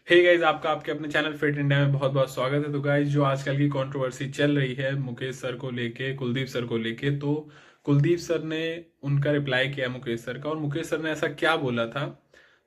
Hey guys, आपका आपके अपने चैनल फिट इंडिया में बहुत बहुत स्वागत है। तो गाइज, जो आजकल की कंट्रोवर्सी चल रही है मुकेश सर को लेके, कुलदीप सर को लेके, तो कुलदीप सर ने उनका रिप्लाई किया मुकेश सर का, और मुकेश सर ने ऐसा क्या बोला था।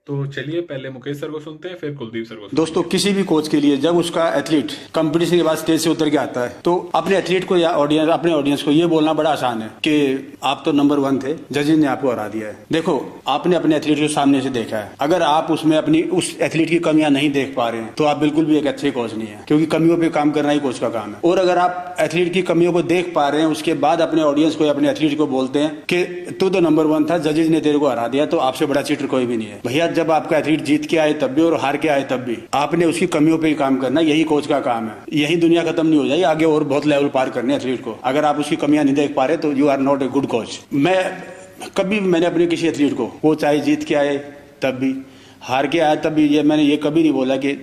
तो चलिए पहले मुकेश सर को सुनते हैं, फिर कुलदीप सर को दोस्तों, सुनेंगे। किसी भी कोच के लिए जब उसका एथलीट कंपटीशन के बाद स्टेज से उतर के आता है तो अपने एथलीट को या ऑडियंस अपने ऑडियंस को ये बोलना बड़ा आसान है कि आप तो नंबर 1 थे, जजेस ने आपको हरा दिया है। देखो, आपने अपने एथलीट को सामने से देखा है। अगर आप उसमें अपनी उस एथलीट की कमियां नहीं देख पा रहे हैं तो आप बिल्कुल भी एक अच्छे कोच नहीं है, क्योंकि कमियों पर काम करना ही कोच का काम है। और अगर आप एथलीट की कमियों को देख पा रहे हैं, उसके बाद अपने ऑडियंस को या अपने एथलीट को बोलते हैं कि तू तो नंबर 1 था, जजेस ने तेरे को हरा दिया, तो आपसे बड़ा चीटर कोई भी नहीं है। भैया, जब आपका एथलीट जीत के आए तब भी और हार के आए तब भी आपने उसकी कमियों पे ही काम करना, यही कोच का काम है। यही दुनिया खत्म नहीं हो जाएगी, आगे और बहुत लेवल पार करने एथलीट को। अगर आप उसकी कमियां नहीं देख पा रहे तो you are not a good coach. मैंने अपने किसी एथलीट को चाहे जीत के आए तब भी, हार के आए तब भी, मैंने ये कभी नहीं बोला कि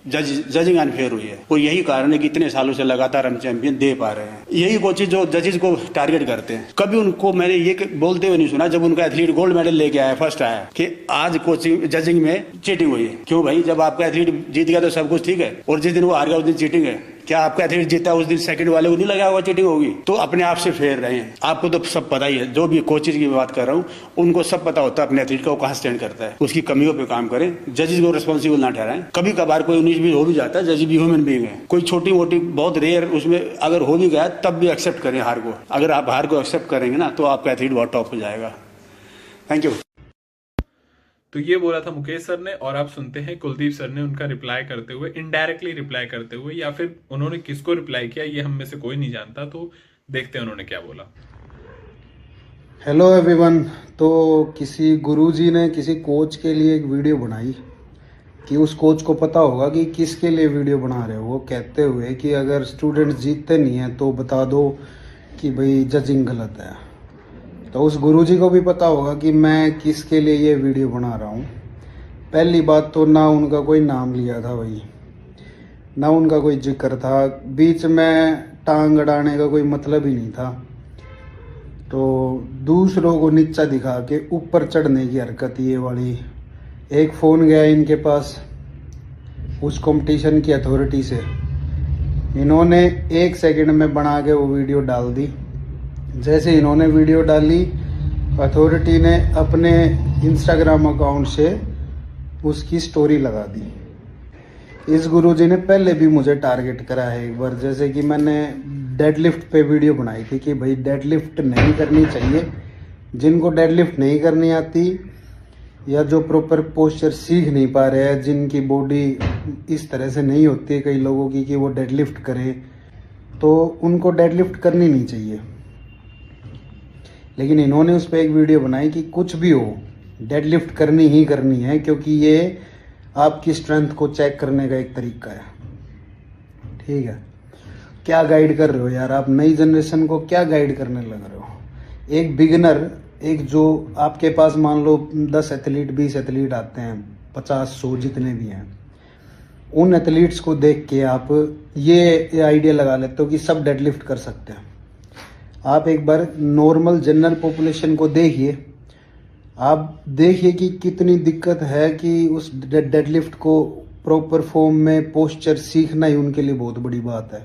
जजिंग अनफेयर हुई है। और यही कारण है कि इतने सालों से लगातार हम चैंपियन दे पा रहे हैं। यही कोचेज जो जजेस को टारगेट करते हैं, कभी उनको मैंने ये बोलते हुए नहीं सुना जब उनका एथलीट गोल्ड मेडल लेके आया, फर्स्ट आया, कि आज कोचिंग जजिंग में चीटिंग हुई है। क्यों भाई, जब आपका एथलीट जीत गया तो सब कुछ ठीक है, और जिस दिन वो हार गया उस दिन चीटिंग है। क्या आपका एथलीट जीता उस दिन सेकंड वाले को नहीं लगा हुआ चीटिंग होगी? तो अपने आप से फेर रहे हैं। आपको तो सब पता ही है, जो भी कोचेज की बात कर रहा हूँ उनको सब पता होता है अपने एथलीट का वो कहाँ स्टैंड करता है। उसकी कमियों पे काम करें, जजेस को रिस्पॉन्सिबल ना ठहराएं। कभी कभार कोई 19-20 हो भी जाता है, जज भी ह्यूमन बीइंग है। कोई छोटी मोटी बहुत रेयर उसमें अगर हो भी गया तब भी एक्सेप्ट करें हार को। अगर आप हार को एक्सेप्ट करेंगे ना तो आपका एथलीट बहुत टॉप हो जाएगा। Thank you. तो ये बोला था मुकेश सर ने, और आप सुनते हैं कुलदीप सर ने उनका रिप्लाई करते हुए, इनडायरेक्टली रिप्लाई करते हुए, या फिर उन्होंने किसको रिप्लाई किया ये हम में से कोई नहीं जानता। तो देखते हैं उन्होंने क्या बोला। Hello everyone. तो किसी गुरुजी ने किसी कोच के लिए एक वीडियो बनाई कि उस कोच को पता होगा कि किसके लिए वीडियो बना रहे हो। वो कहते हुए कि अगर स्टूडेंट्स जीतते नहीं हैं तो बता दो कि भाई जजिंग गलत है। तो उस गुरुजी को भी पता होगा कि मैं किसके लिए ये वीडियो बना रहा हूँ। पहली बात तो ना उनका कोई नाम लिया था भाई, ना उनका कोई जिक्र था, बीच में टांग अड़ाने का कोई मतलब ही नहीं था। तो दूसरों को नीचा दिखा के ऊपर चढ़ने की हरकत ये वाली। एक फ़ोन गया इनके पास उस कंपटीशन की अथॉरिटी से, इन्होंने 1 सेकंड में बना के वो वीडियो डाल दी। जैसे इन्होंने वीडियो डाली, अथॉरिटी ने अपने इंस्टाग्राम अकाउंट से उसकी स्टोरी लगा दी। इस गुरुजी ने पहले भी मुझे टारगेट करा है एक बार, जैसे कि मैंने डेडलिफ्ट पे वीडियो बनाई थी कि भाई डेडलिफ्ट नहीं करनी चाहिए। जिनको डेडलिफ्ट नहीं करनी आती या जो प्रॉपर पोस्चर सीख नहीं पा रहे हैं, जिनकी बॉडी इस तरह से नहीं होती है कई लोगों की कि वो डेडलिफ्ट करें, तो उनको डेडलिफ्ट करनी नहीं चाहिए। लेकिन इन्होंने उस पर एक वीडियो बनाई कि कुछ भी हो डेडलिफ्ट करनी ही करनी है, क्योंकि ये आपकी स्ट्रेंथ को चेक करने का एक तरीका है। ठीक है, क्या गाइड कर रहे हो यार आप? नई जनरेशन को क्या गाइड करने लग रहे हो? एक बिगिनर, एक जो आपके पास मान लो 10 एथलीट 20 एथलीट आते हैं, 50-100 जितने भी हैं, उन एथलीट्स को देख के आप ये आइडिया लगा लेते हो कि सब डेडलिफ्ट कर सकते हैं। आप एक बार नॉर्मल जनरल पॉपुलेशन को देखिए, आप देखिए कि कितनी दिक्कत है कि उस डेडलिफ्ट को प्रॉपर फॉर्म में पोस्चर सीखना ही उनके लिए बहुत बड़ी बात है,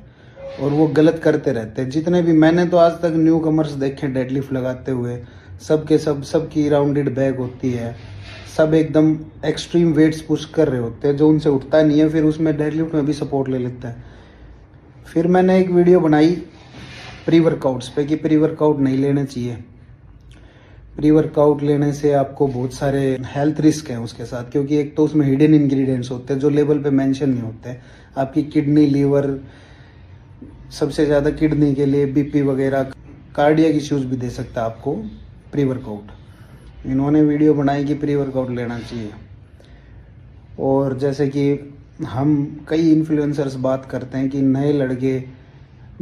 और वो गलत करते रहते हैं। जितने भी मैंने तो आज तक न्यू कमर्स देखे डेडलिफ्ट लगाते हुए, सबकी राउंडेड बैक होती है, सब एकदम एक्सट्रीम वेट्स पुश कर रहे होते हैं जो उनसे उठता नहीं है, फिर उसमें डेडलिफ्ट में भी सपोर्ट ले लेते हैं। फिर मैंने एक वीडियो बनाई प्री वर्कआउट्स पे कि प्री वर्कआउट नहीं लेने चाहिए। प्री वर्कआउट लेने से आपको बहुत सारे हेल्थ रिस्क हैं उसके साथ, क्योंकि एक तो उसमें हिडन इंग्रेडिएंट्स होते हैं जो लेवल पे मेंशन नहीं होते। आपकी किडनी, लीवर, सबसे ज़्यादा किडनी के लिए बीपी वगैरह, कार्डियक इश्यूज भी दे सकता है आपको प्री वर्कआउट। इन्होंने वीडियो बनाई कि प्री वर्कआउट लेना चाहिए। और जैसे कि हम कई इन्फ्लुएंसर्स बात करते हैं कि नए लड़के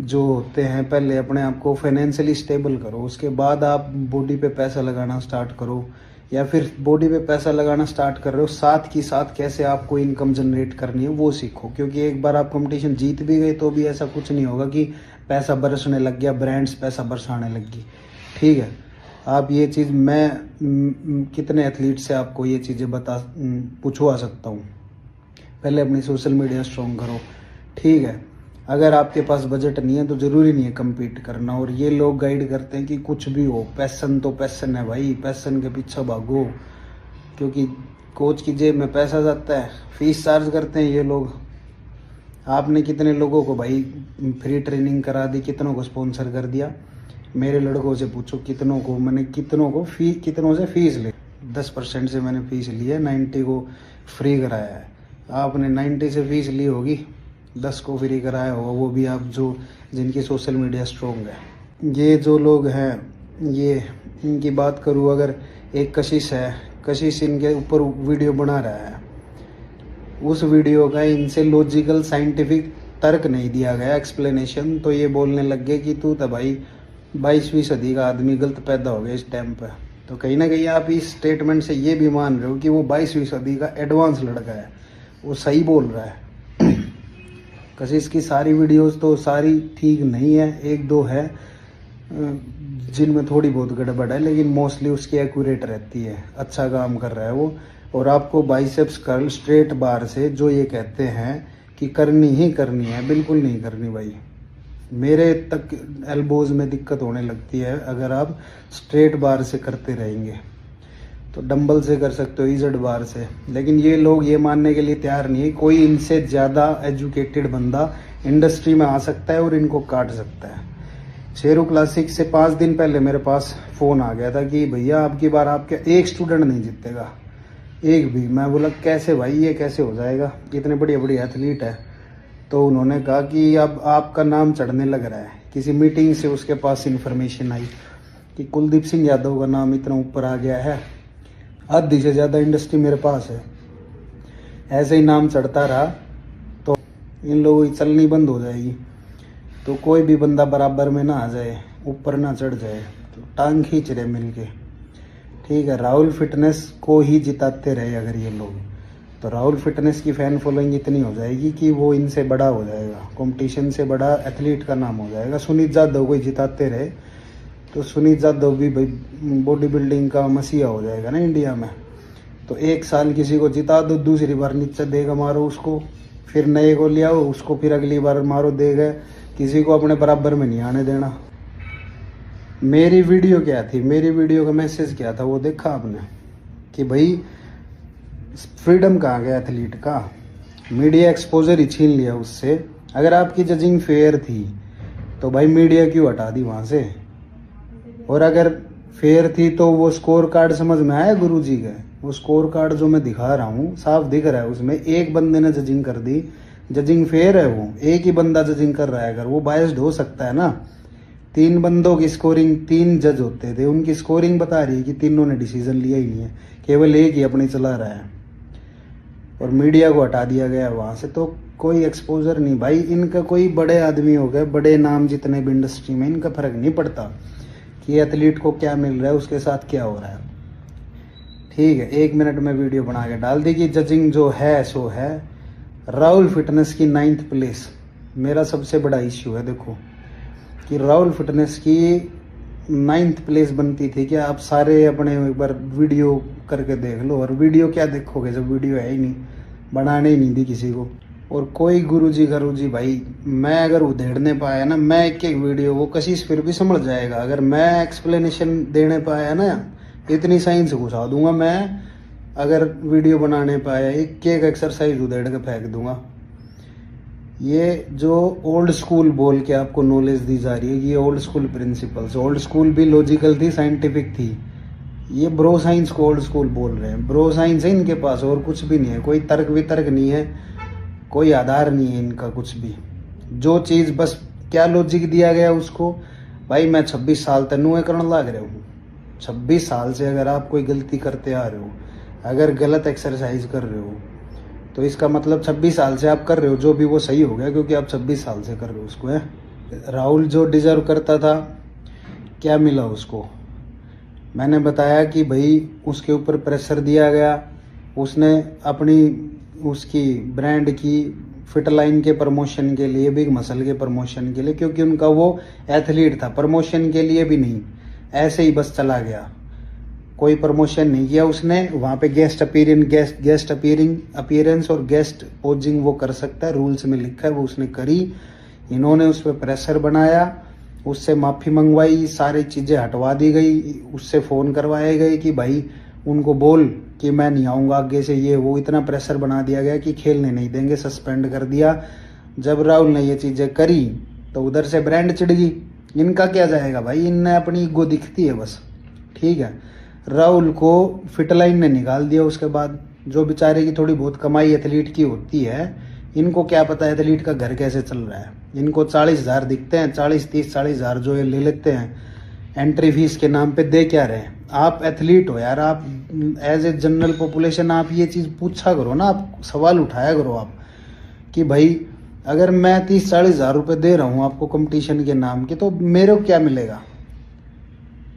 जो होते हैं, पहले अपने आप को फाइनेंशियली स्टेबल करो, उसके बाद आप बॉडी पे पैसा लगाना स्टार्ट करो, या फिर बॉडी पे पैसा लगाना स्टार्ट कर रहे हो साथ की साथ कैसे आपको इनकम जनरेट करनी है वो सीखो। क्योंकि एक बार आप कंपटीशन जीत भी गए तो भी ऐसा कुछ नहीं होगा कि पैसा बरसने लग गया, ब्रांड्स पैसा बरसाने लग गई। ठीक है, आप ये चीज़, मैं कितने एथलीट से आपको ये चीज़ें पूछवा सकता हूँ। पहले अपनी सोशल मीडिया स्ट्रॉन्ग करो। ठीक है, अगर आपके पास बजट नहीं है तो ज़रूरी नहीं है कम्पीट करना। और ये लोग गाइड करते हैं कि कुछ भी हो, पैसन तो पैसन है भाई, पैसन के पीछे भागो, क्योंकि कोच की जेब में पैसा जाता है। फीस चार्ज करते हैं ये लोग। आपने कितने लोगों को भाई फ्री ट्रेनिंग करा दी, कितनों को स्पॉन्सर कर दिया? मेरे लड़कों से पूछो कितनों को, मैंने कितनों से फीस ली। 10% से मैंने फीस ली है, 90 को फ्री कराया है। आपने 90 से फीस ली होगी, 10 को फ्री कराया होगा, वो भी आप जिनकी सोशल मीडिया स्ट्रॉन्ग है। ये जो लोग हैं, ये इनकी बात करूँ, अगर एक कशिश है, कशिश इनके ऊपर वीडियो बना रहा है, उस वीडियो का इनसे लॉजिकल साइंटिफिक तर्क नहीं दिया गया, एक्सप्लेनेशन, तो ये बोलने लग गए कि तू तो भाई 22वीं सदी का आदमी गलत पैदा हो गया इस टाइम पर। तो कहीं ना कहीं आप इस स्टेटमेंट से ये भी मान रहे हो कि वो 22वीं सदी का एडवांस लड़का है, वो सही बोल रहा है। कशिश की सारी वीडियोस तो सारी ठीक नहीं है, एक दो है जिनमें थोड़ी बहुत गड़बड़ है, लेकिन मोस्टली उसकी एक्यूरेट रहती है, अच्छा काम कर रहा है वो। और आपको बाइसेप्स कर्ल स्ट्रेट बार से जो ये कहते हैं कि करनी ही करनी है, बिल्कुल नहीं करनी भाई। मेरे तक एल्बोज में दिक्कत होने लगती है अगर आप स्ट्रेट बार से करते रहेंगे। तो डंबल से कर सकते हो, इजड बार से, लेकिन ये लोग ये मानने के लिए तैयार नहीं है कोई इनसे ज़्यादा एजुकेटेड बंदा इंडस्ट्री में आ सकता है और इनको काट सकता है। शेरू क्लासिक से 5 दिन पहले मेरे पास फ़ोन आ गया था कि भैया आपकी बार आपके एक स्टूडेंट नहीं जीतेगा, एक भी। मैं बोला कैसे भाई, ये कैसे हो जाएगा, इतने बढ़िया बढ़िया एथलीट है। तो उन्होंने कहा कि अब आपका नाम चढ़ने लग रहा है। किसी मीटिंग से उसके पास इन्फॉर्मेशन आई कि कुलदीप सिंह यादव का नाम इतना ऊपर आ गया है, आधी से ज़्यादा इंडस्ट्री मेरे पास है। ऐसे ही नाम चढ़ता रहा तो इन लोगों की चलनी बंद हो जाएगी। तो कोई भी बंदा बराबर में ना आ जाए, ऊपर ना चढ़ जाए, तो टांग खींच रहे मिलके। ठीक है, राहुल फिटनेस को ही जिताते रहे अगर ये लोग, तो राहुल फिटनेस की फ़ैन फॉलोइंग इतनी हो जाएगी कि वो इनसे बड़ा हो जाएगा, कंपटीशन से बड़ा एथलीट का नाम हो जाएगा। सुनीत जाधव को ही जिताते रहे तो सुनीत जाधव भी भाई बॉडी बिल्डिंग का मसीहा हो जाएगा ना इंडिया में। तो एक साल किसी को जिता दो, दूसरी बार नीचे देगा मारो उसको, फिर नए को ले आओ उसको, फिर अगली बार मारो देगा। किसी को अपने बराबर में नहीं आने देना। मेरी वीडियो क्या थी, मेरी वीडियो का मैसेज क्या था वो देखा आपने कि भाई फ्रीडम कहाँ गया एथलीट का, मीडिया एक्सपोजर ही छीन लिया उससे। अगर आपकी जजिंग फेयर थी तो भाई मीडिया क्यों हटा दी वहाँ से? और अगर फेयर थी तो वो स्कोर कार्ड समझ में आया गुरुजी का? वो स्कोर कार्ड जो मैं दिखा रहा हूँ साफ दिख रहा है, उसमें एक बंदे ने जजिंग कर दी, जजिंग फेयर है। वो एक ही बंदा जजिंग कर रहा है, अगर वो बायस्ड हो सकता है ना। 3 बंदों की स्कोरिंग, 3 जज होते थे, उनकी स्कोरिंग बता रही है कि तीनों ने डिसीजन लिया ही नहीं है, केवल एक ही अपनी चला रहा है। और मीडिया को हटा दिया गया वहाँ से, तो कोई एक्सपोजर नहीं भाई। इनका कोई बड़े आदमी हो गए, बड़े नाम जितने भी इंडस्ट्री में, इनका फर्क नहीं पड़ता कि एथलीट को क्या मिल रहा है, उसके साथ क्या हो रहा है। ठीक है, 1 मिनट में वीडियो बना के डाल दी कि जजिंग जो है सो है। राहुल फिटनेस की 9th प्लेस मेरा सबसे बड़ा इश्यू है। देखो कि राहुल फिटनेस की 9th प्लेस बनती थी कि आप सारे अपने एक बार वीडियो करके देख लो। और वीडियो क्या देखोगे जब वीडियो है ही नहीं, बनाने ही नहीं दी किसी को। और कोई गुरुजी भाई, मैं अगर उधेड़ने पाया ना, मैं एक वीडियो, वो कशिश फिर भी समझ जाएगा। अगर मैं एक्सप्लेनेशन देने पाया ना, इतनी साइंस घुसा दूंगा मैं। अगर वीडियो बनाने पाया, एक एक्सरसाइज उधेड़ के फेंक दूंगा। ये जो ओल्ड स्कूल बोल के आपको नॉलेज दी जा रही है, ये old school principles, old school भी लॉजिकल थी, साइंटिफिक थी। ये ब्रो साइंस को ओल्ड स्कूल बोल रहे हैं। ब्रो साइंस है इनके पास, और कुछ भी नहीं है। कोई तर्क वितर्क नहीं है, कोई आधार नहीं है इनका कुछ भी। जो चीज़ बस क्या लॉजिक दिया गया उसको, भाई मैं 26 साल तक नुए करने लग रहा हूँ। 26 साल से अगर आप कोई गलती करते आ रहे हो, अगर गलत एक्सरसाइज कर रहे हो, तो इसका मतलब 26 साल से आप कर रहे हो, जो भी वो सही हो गया क्योंकि आप 26 साल से कर रहे हो उसको। है राहुल जो डिजर्व करता था, क्या मिला उसको? मैंने बताया कि भाई उसके ऊपर प्रेशर दिया गया, उसने अपनी उसकी ब्रांड की फिट लाइन के प्रमोशन के लिए, बिग मसल के प्रमोशन के लिए, क्योंकि उनका वो एथलीट था, प्रमोशन के लिए भी नहीं, ऐसे ही बस चला गया। कोई प्रमोशन नहीं किया उसने वहाँ पे। गेस्ट अपीयरेंस और गेस्ट पोजिंग वो कर सकता है, रूल्स में लिखा है, वो उसने करी। इन्होंने उस पर प्रेशर बनाया, उससे माफ़ी मंगवाई, सारी चीज़ें हटवा दी गई, उससे फ़ोन करवाए गए कि भाई उनको बोल कि मैं नहीं आऊँगा आगे से, ये वो। इतना प्रेशर बना दिया गया कि खेलने नहीं देंगे, सस्पेंड कर दिया। जब राहुल ने ये चीज़ें करी तो उधर से ब्रांड चिढ़ गई। इनका क्या जाएगा भाई, इनने अपनी ईगो दिखती है बस, ठीक है। राहुल को फिटलाइन ने निकाल दिया उसके बाद। जो बेचारे की थोड़ी बहुत कमाई एथलीट की होती है, इनको क्या पता एथलीट का घर कैसे चल रहा है। इनको 40,000 दिखते हैं, 40,000 जो ये ले लेते हैं एंट्री फीस के नाम पे, दे क्या रहे हैं। आप एथलीट हो यार, आप एज ए जनरल पॉपुलेशन आप ये चीज़ पूछा करो ना, आप सवाल उठाया करो आप कि भाई अगर मैं 30-40,000 रुपये दे रहा हूँ आपको कंपटीशन के नाम के, तो मेरे को क्या मिलेगा।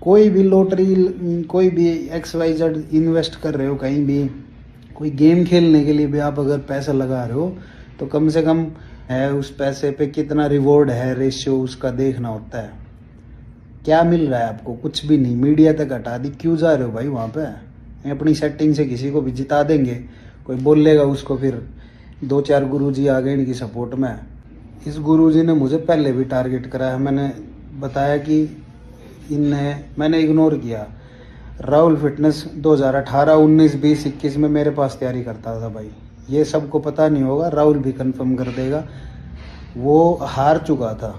कोई भी लॉटरी, कोई भी XYZ इन्वेस्ट कर रहे हो कहीं भी, कोई गेम खेलने के लिए भी आप अगर पैसा लगा रहे हो तो कम से कम है उस पैसे पे कितना रिवॉर्ड है, रेशियो उसका देखना होता है। क्या मिल रहा है आपको, कुछ भी नहीं। मीडिया तक हटा दी, क्यों जा रहे हो भाई वहाँ पे। अपनी सेटिंग से किसी को भी जिता देंगे, कोई बोलेगा उसको, फिर 2-4 गुरुजी आ गए इनकी सपोर्ट में। इस गुरुजी ने मुझे पहले भी टारगेट कराया, मैंने बताया कि मैंने इग्नोर किया। राहुल फिटनेस 2018, 19, 20, 21 में मेरे पास तैयारी करता था भाई। ये सबको पता नहीं होगा, राहुल भी कंफर्म कर देगा। वो हार चुका था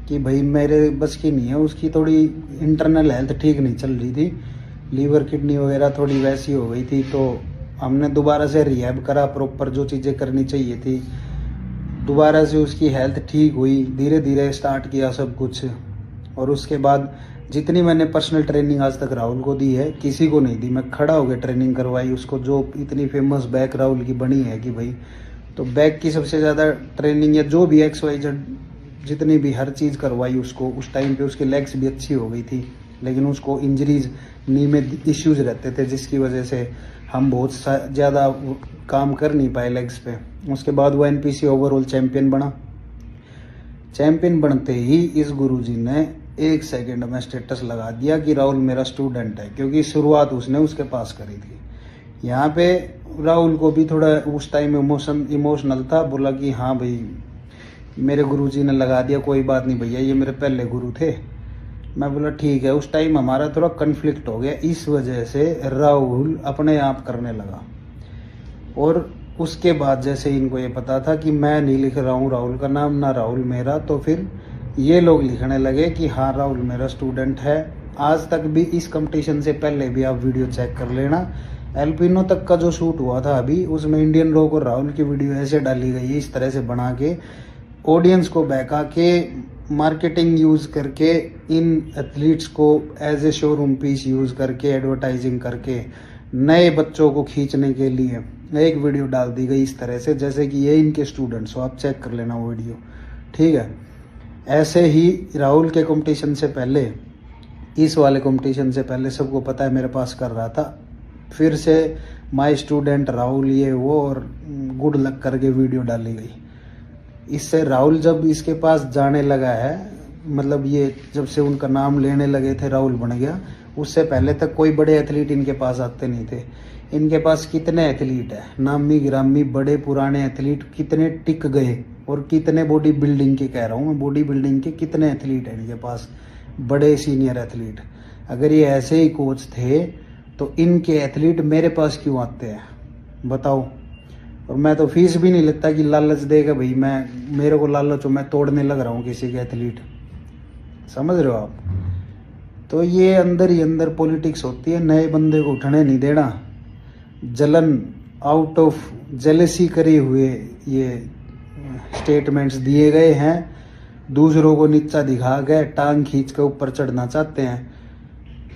कि भाई मेरे बस की नहीं है। उसकी थोड़ी इंटरनल हेल्थ ठीक नहीं चल रही थी, लीवर किडनी वगैरह थोड़ी वैसी हो गई थी। तो हमने दोबारा से रिहैब करा, प्रॉपर जो चीज़ें करनी चाहिए थी, दोबारा से उसकी हेल्थ ठीक हुई। धीरे धीरे स्टार्ट किया सब कुछ। और उसके बाद जितनी मैंने पर्सनल ट्रेनिंग आज तक राहुल को दी है, किसी को नहीं दी। मैं खड़ा होकर ट्रेनिंग करवाई उसको। जो इतनी फेमस बैक राहुल की बनी है कि भाई, तो बैक की सबसे ज़्यादा ट्रेनिंग या जो भी XYZ जितनी भी हर चीज़ करवाई उसको। उस टाइम पे उसकी लेग्स भी अच्छी हो गई थी, लेकिन उसको इंजरीज, नी में इश्यूज रहते थे, जिसकी वजह से हम बहुत ज़्यादा काम कर नहीं पाए लेग्स पे। उसके बाद वो NPC ओवरऑल चैम्पियन बना। चैम्पियन बनते ही इस गुरुजी ने 1 सेकंड में स्टेटस लगा दिया कि राहुल मेरा स्टूडेंट है, क्योंकि शुरुआत उसने उसके पास करी थी। यहाँ पे राहुल को भी थोड़ा उस टाइम इमोशनल था, बोला कि हाँ भाई मेरे गुरुजी ने लगा दिया, कोई बात नहीं भैया, ये मेरे पहले गुरु थे। मैं बोला ठीक है। उस टाइम हमारा थोड़ा कन्फ्लिक्ट हो गया, इस वजह से राहुल अपने आप करने लगा। और उसके बाद जैसे इनको ये पता था कि मैं नहीं लिख रहा हूँ राहुल का नाम, ना राहुल मेरा, तो फिर ये लोग लिखने लगे कि हाँ राहुल मेरा स्टूडेंट है। आज तक भी इस कंपटीशन से पहले भी आप वीडियो चेक कर लेना, एल्पिनो तक का जो शूट हुआ था अभी, उसमें इंडियन रॉक और राहुल की वीडियो ऐसे डाली गई है, इस तरह से बना के, ऑडियंस को बहका के, मार्केटिंग यूज़ करके, इन एथलीट्स को as a showroom piece use करके, एडवर्टाइजिंग करके, नए बच्चों को खींचने के लिए एक वीडियो डाल दी गई इस तरह से, जैसे कि ये इनके स्टूडेंट्स हो। आप चेक कर लेना वो वीडियो, ठीक है। ऐसे ही राहुल के कंपटीशन से पहले, इस वाले कंपटीशन से पहले, सबको पता है मेरे पास कर रहा था, फिर से माय स्टूडेंट राहुल ये वो और गुड लक करके वीडियो डाली गई। इससे राहुल जब इसके पास जाने लगा है, मतलब ये जब से उनका नाम लेने लगे थे राहुल बन गया, उससे पहले तक कोई बड़े एथलीट इनके पास आते नहीं थे। इनके पास कितने एथलीट है, नामी गिरामी बड़े पुराने एथलीट कितने टिक गए, और कितने बॉडी बिल्डिंग के, कह रहा हूँ मैं, बॉडी बिल्डिंग के कितने एथलीट हैं इनके पास, बड़े सीनियर एथलीट। अगर ये ऐसे ही कोच थे तो इनके एथलीट मेरे पास क्यों आते हैं बताओ। और मैं तो फीस भी नहीं लेता कि लालच देगा भाई, मेरे को लालच हो, मैं तोड़ने लग रहा हूँ किसी के एथलीट, समझ रहे हो आप। तो ये अंदर ही अंदर पॉलिटिक्स होती है, नए बंदे को उठने नहीं देना, जलन, आउट ऑफ जेलेसी करे हुए ये स्टेटमेंट्स दिए गए हैं। दूसरों को नीचा दिखा गए, टांग खींच के ऊपर चढ़ना चाहते हैं,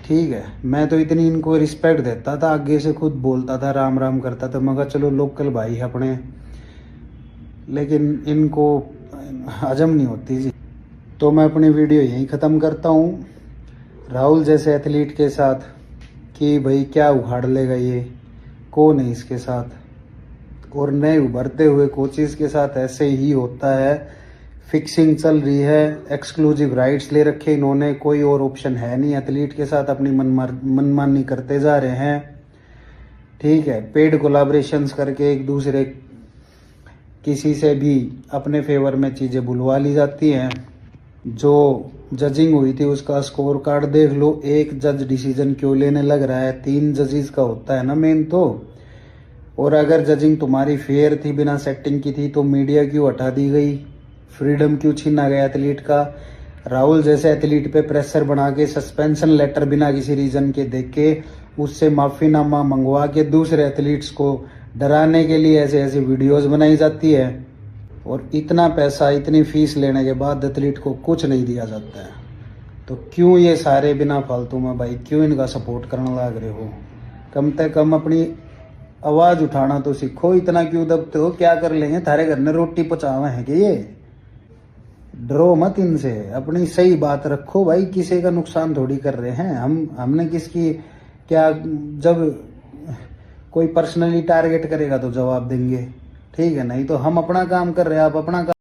ठीक है। मैं तो इतनी इनको रिस्पेक्ट देता था, आगे से खुद बोलता था, राम राम करता था, मगर चलो लोकल भाई है अपने, लेकिन इनको हजम नहीं होती जी। तो मैं अपनी वीडियो यहीं ख़त्म करता हूँ राहुल जैसे एथलीट के साथ कि भाई क्या उखाड़ लेगा ये, कौन है इसके साथ। और नए उभरते हुए कोचेस के साथ ऐसे ही होता है, फिक्सिंग चल रही है, एक्सक्लूसिव राइट्स ले रखे इन्होंने, कोई और ऑप्शन है नहीं, एथलीट के साथ अपनी मनमानी करते जा रहे हैं। ठीक है, पेड कोलाब्रेशंस करके एक दूसरे किसी से भी अपने फेवर में चीज़ें बुलवा ली जाती हैं। जो जजिंग हुई थी उसका स्कोर कार्ड देख लो, एक जज डिसीजन क्यों लेने लग रहा है, 3 जजेस का होता है ना मेन तो। और अगर जजिंग तुम्हारी फेयर थी, बिना सेटिंग की थी, तो मीडिया क्यों हटा दी गई, फ्रीडम क्यों छीना गया एथलीट का। राहुल जैसे एथलीट पे प्रेशर बना के सस्पेंशन लेटर बिना किसी रीजन के देख के उससे माफीनामा मंगवा के दूसरे एथलीट्स को डराने के लिए ऐसे ऐसे वीडियोस बनाई जाती है। और इतना पैसा, इतनी फीस लेने के बाद एथलीट को कुछ नहीं दिया जाता है। तो क्यों ये सारे बिना फालतू में भाई क्यों इनका सपोर्ट करने लग रहे हो। कम से कम अपनी आवाज़ उठाना तो सीखो, इतना क्यों दबते हो। क्या कर लेंगे, थारे घर में रोटी पचावे हैं कि ये। डरो मत इनसे, अपनी सही बात रखो भाई, किसी का नुकसान थोड़ी कर रहे हैं हमने किसकी क्या। जब कोई पर्सनली टारगेट करेगा तो जवाब देंगे, ठीक है, नहीं तो हम अपना काम कर रहे हैं, आप अपना काम